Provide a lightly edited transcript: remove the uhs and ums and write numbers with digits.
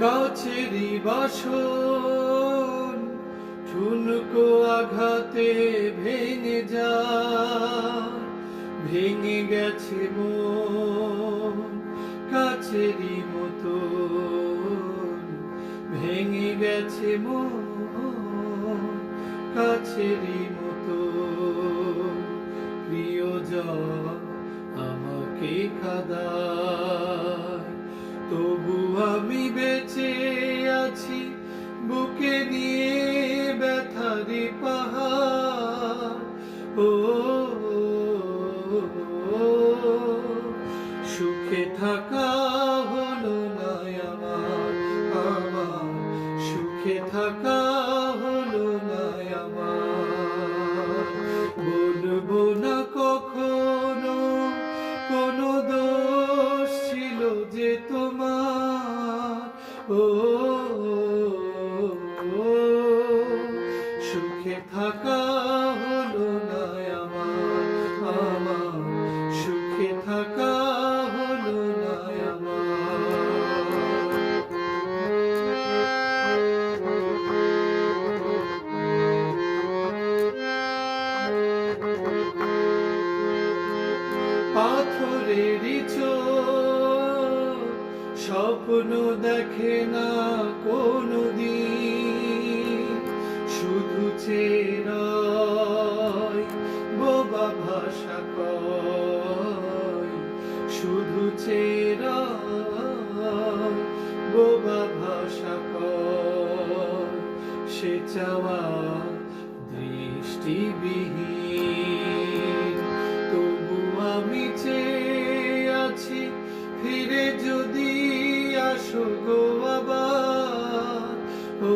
কাছেরই বাসন ঠুনকো আঘাতে ভেঙে যায়, ভেঙে গেছে মন কাছেরই মতো, ভেঙে গেছে মন কাছেরই মতো। প্রিয়জন আমাকে কাঁদায়, তবু আমি বেঁচে আছি বুকে নিয়ে ব্যথারি পাহাড়। ও সুখে থাকা হলো না আমার, আমার সুখে থাকা হলো না আমার। বলবো না কখনো কোনো দোষ ছিল যে তোমার। ও সুখে থাকা হলো না আমার, আমার সুখে থাকা হলো না আমার। পাথরেরই চোখ স্বপ্ন দেখে না কোনদিন, শুধু চেরাই বোবা ভাষা কয়, শুধু চেরাই বোবা ভাষা কয়। সে চাওয়া দৃষ্টিবিহীন, তবু আমি চেয়ে আছি ফিরে যদি আসো গো আবার। ও